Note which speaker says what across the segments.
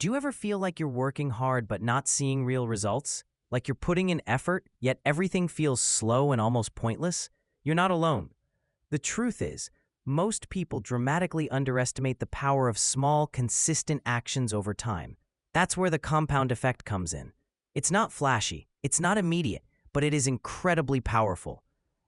Speaker 1: Do you ever feel like you're working hard but not seeing real results? Like you're putting in effort, yet everything feels slow and almost pointless? You're not alone. The truth is, most people dramatically underestimate the power of small, consistent actions over time. That's where the compound effect comes in. It's not flashy, it's not immediate, but it is incredibly powerful.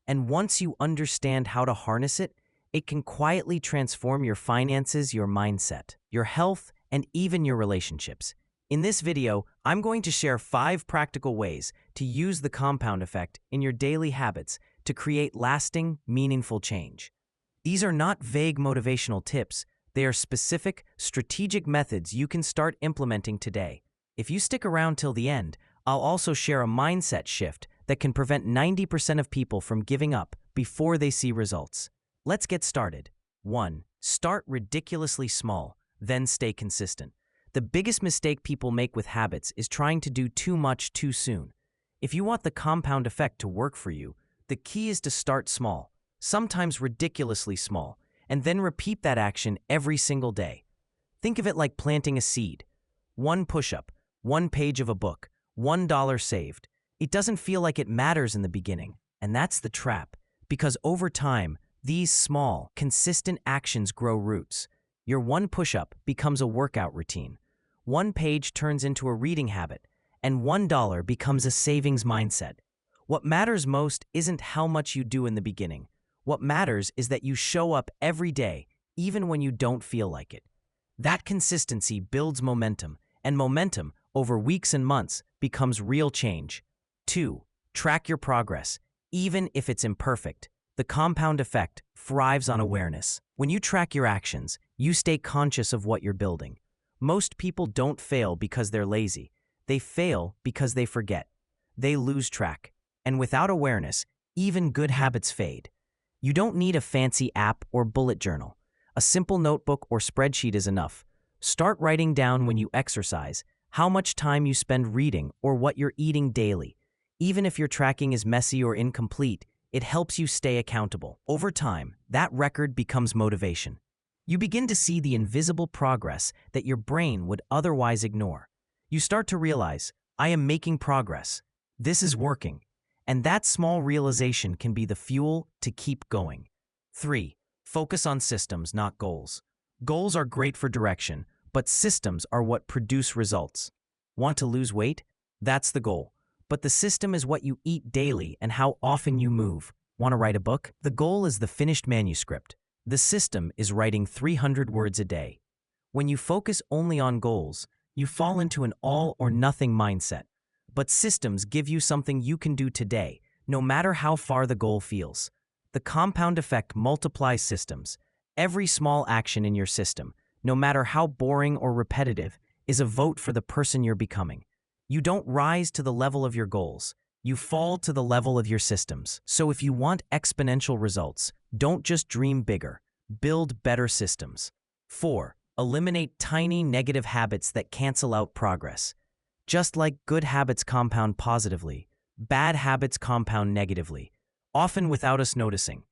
Speaker 1: And once you understand how to harness it, it can quietly transform your finances, your mindset, your health, and even your relationships. In this video, I'm going to share 5 practical ways to use the compound effect in your daily habits to create lasting, meaningful change. These are not vague motivational tips. They are specific, strategic methods you can start implementing today. If you stick around till the end, I'll also share a mindset shift that can prevent 90% of people from giving up before they see results. Let's get started. 1. Start ridiculously small, then stay consistent. The biggest mistake people make with habits is trying to do too much too soon. If you want the compound effect to work for you, the key is to start small, sometimes ridiculously small, and then repeat that action every single day. Think of it like planting a seed. 1 push-up, 1 page of a book, $1 saved. It doesn't feel like it matters in the beginning, and that's the trap, because over time, these small, consistent actions grow roots. Your 1 push-up becomes a workout routine. 1 page turns into a reading habit, and $1 becomes a savings mindset. What matters most isn't how much you do in the beginning. What matters is that you show up every day, even when you don't feel like it. That consistency builds momentum, and momentum, over weeks and months, becomes real change. 2. Track your progress, even if it's imperfect. The compound effect thrives on awareness. When you track your actions, you stay conscious of what you're building. Most people don't fail because they're lazy. They fail because they forget. They lose track. And without awareness, even good habits fade. You don't need a fancy app or bullet journal. A simple notebook or spreadsheet is enough. Start writing down when you exercise, how much time you spend reading, or what you're eating daily. Even if your tracking is messy or incomplete, it helps you stay accountable. Over time, that record becomes motivation. You begin to see the invisible progress that your brain would otherwise ignore. You start to realize, I am making progress. This is working. And that small realization can be the fuel to keep going. 3. Focus on systems, not goals. Goals are great for direction, but systems are what produce results. Want to lose weight? That's the goal. But the system is what you eat daily and how often you move. Want to write a book? The goal is the finished manuscript. The system is writing 300 words a day. When you focus only on goals, you fall into an all-or-nothing mindset. But systems give you something you can do today, no matter how far the goal feels. The compound effect multiplies systems. Every small action in your system, no matter how boring or repetitive, is a vote for the person you're becoming. You don't rise to the level of your goals. You fall to the level of your systems. So if you want exponential results, don't just dream bigger. Build better systems. 4. Eliminate tiny negative habits that cancel out progress. Just like good habits compound positively, bad habits compound negatively, often without us noticing.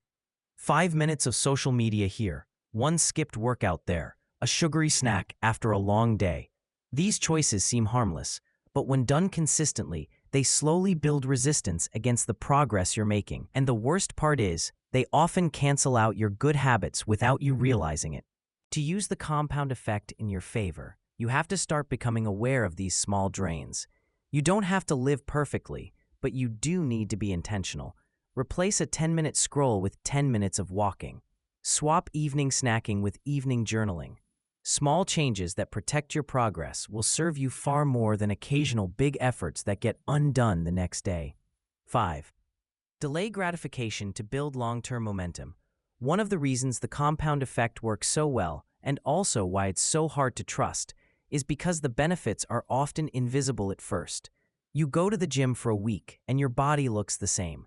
Speaker 1: 5 minutes of social media here, 1 skipped workout there, a sugary snack after a long day. These choices seem harmless, but when done consistently, they slowly build resistance against the progress you're making. And the worst part is, they often cancel out your good habits without you realizing it. To use the compound effect in your favor, you have to start becoming aware of these small drains. You don't have to live perfectly, but you do need to be intentional. Replace a 10-minute scroll with 10 minutes of walking. Swap evening snacking with evening journaling. Small changes that protect your progress will serve you far more than occasional big efforts that get undone the next day. 5. Delay gratification to build long-term momentum. One of the reasons the compound effect works so well, and also why it's so hard to trust, is because the benefits are often invisible at first. You go to the gym for a week, and your body looks the same.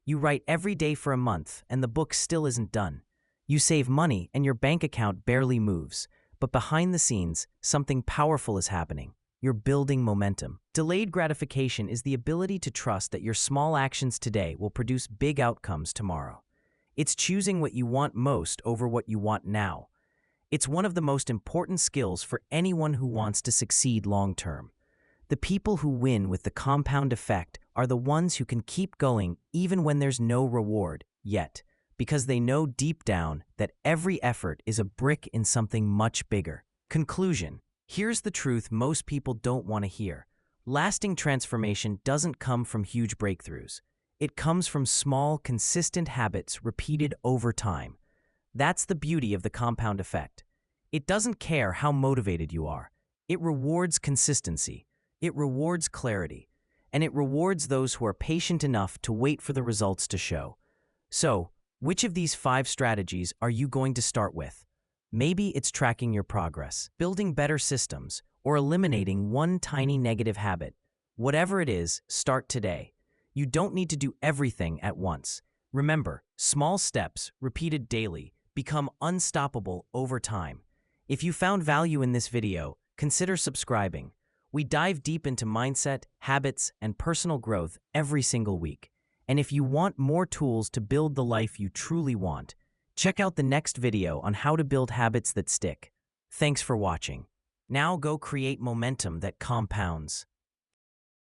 Speaker 1: You write every day for a month, and the book still isn't done. You save money, and your bank account barely moves. But behind the scenes, something powerful is happening. You're building momentum. Delayed gratification is the ability to trust that your small actions today will produce big outcomes tomorrow. It's choosing what you want most over what you want now. It's one of the most important skills for anyone who wants to succeed long-term. The people who win with the compound effect are the ones who can keep going even when there's no reward yet, because they know deep down that every effort is a brick in something much bigger. Conclusion. Here's the truth most people don't want to hear. Lasting transformation doesn't come from huge breakthroughs. It comes from small, consistent habits repeated over time. That's the beauty of the compound effect. It doesn't care how motivated you are. It rewards consistency. It rewards clarity. And it rewards those who are patient enough to wait for the results to show. So, which of these 5 strategies are you going to start with? Maybe it's tracking your progress, building better systems, or eliminating one tiny negative habit. Whatever it is, start today. You don't need to do everything at once. Remember, small steps, repeated daily, become unstoppable over time. If you found value in this video, consider subscribing. We dive deep into mindset, habits, and personal growth every single week. And if you want more tools to build the life you truly want, check out the next video on how to build habits that stick. Thanks for watching. Now go create momentum that compounds.